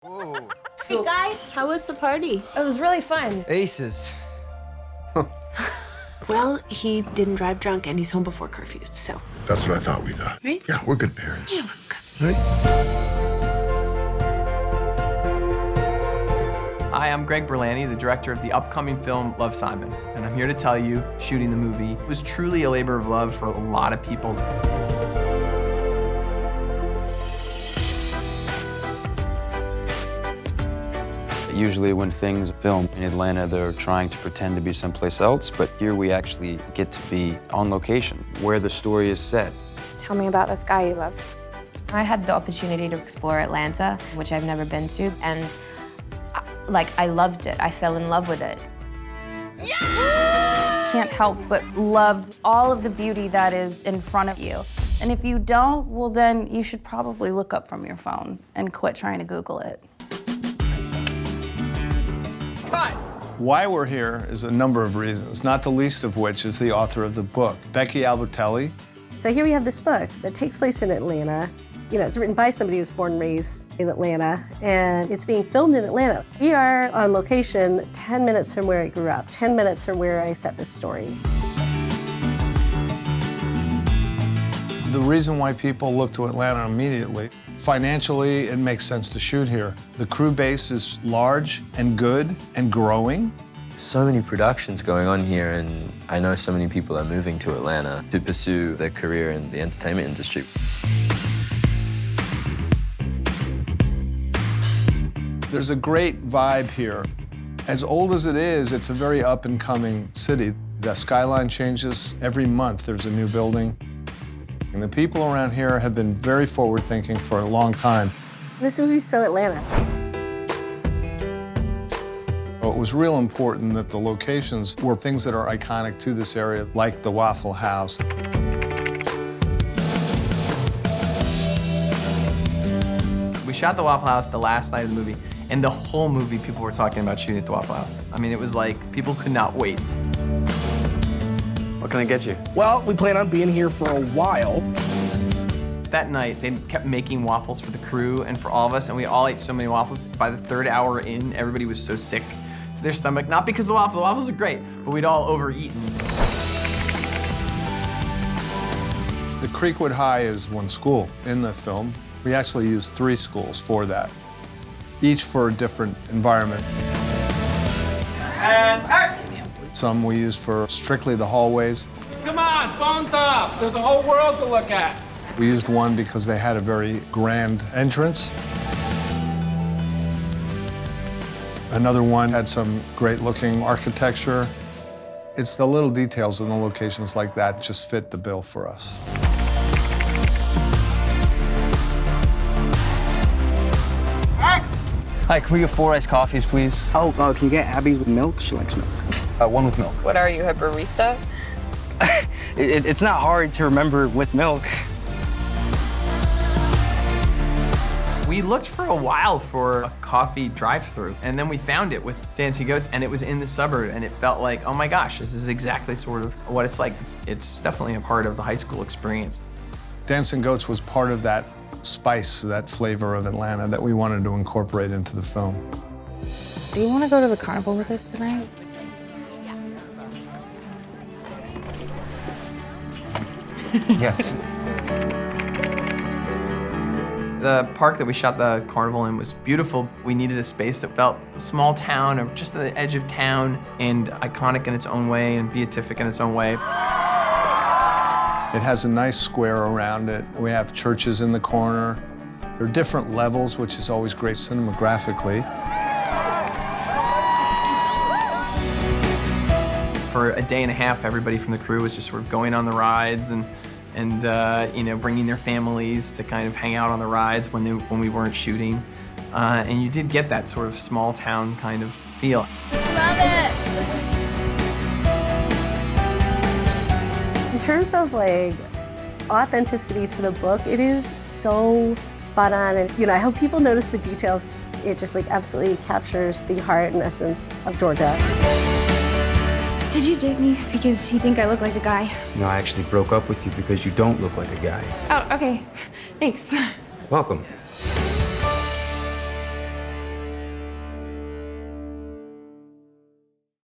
Whoa. Hey guys, how was the party? It was really fun. Aces. Well, he didn't drive drunk and he's home before curfew, so. That's what I thought we thought. Right? Yeah, we're good parents. Yeah, we're good. Right? Hi, I'm Greg Berlanti, the director of the upcoming film Love, Simon, and I'm here to tell you, shooting the movie was truly a labor of love for a lot of people. Usually when things film in Atlanta, they're trying to pretend to be someplace else, but here we actually get to be on location, where the story is set. Tell me about this guy you love. I had the opportunity to explore Atlanta, which I've never been to, and I loved it. I fell in love with it. Can't help but loved all of the beauty that is in front of you. And if you don't, well then you should probably look up from your phone and quit trying to Google it. Why we're here is a number of reasons, not the least of which is the author of the book, Becky Albertelli. So here we have this book that takes place in Atlanta. You know, it's written by somebody who was born and raised in Atlanta, and it's being filmed in Atlanta. We are on location 10 minutes from where I grew up, 10 minutes from where I set this story. The reason why people look to Atlanta immediately, financially, it makes sense to shoot here. The crew base is large and good and growing. So many productions going on here, and I know so many people are moving to Atlanta to pursue their career in the entertainment industry. There's a great vibe here. As old as it is, it's a very up-and-coming city. The skyline changes every month. There's a new building. And the people around here have been very forward-thinking for a long time. This movie's so Atlanta. It was real important that the locations were things that are iconic to this area, like the Waffle House. We shot the Waffle House the last night of the movie, and the whole movie people were talking about shooting at the Waffle House. I mean, it was like people could not wait. What can I get you? Well, we plan on being here for a while. That night, they kept making waffles for the crew and for all of us, and we all ate so many waffles. By the third hour in, everybody was so sick to their stomach, not because of the waffles are great, but we'd all overeaten. The Creekwood High is one school in the film. We actually used 3 schools for that, each for a different environment. And action! Some we used for strictly the hallways. Come on, phones off. There's a whole world to look at. We used one because they had a very grand entrance. Another one had some great-looking architecture. It's the little details in the locations like that that just fit the bill for us. Hi, can we get 4 iced coffees, please? Oh, can you get Abby's with milk? She likes milk. 1 with milk. What are you, a barista? It's not hard to remember with milk. We looked for a while for a coffee drive-through, and then we found it with Dancing Goats, and it was in the suburb, and it felt like, oh my gosh, this is exactly sort of what it's like. It's definitely a part of the high school experience. Dancing Goats was part of that spice, that flavor of Atlanta that we wanted to incorporate into the film. Do you want to go to the Carnival with us tonight? Yes. The park that we shot the Carnival in was beautiful. We needed a space that felt a small town or just at the edge of town and iconic in its own way and beatific in its own way. It has a nice square around it. We have churches in the corner. There are different levels, which is always great cinemagraphically. For a day and a half, everybody from the crew was just sort of going on the rides and you know, bringing their families to kind of hang out on the rides when we weren't shooting. And you did get that sort of small town kind of feel. Love it! In terms of like authenticity to the book, it is so spot on, and you know, I hope people notice the details. It just like absolutely captures the heart and essence of Georgia. Did you date me because you think I look like a guy? No, I actually broke up with you because you don't look like a guy. Oh, okay. Thanks. Welcome.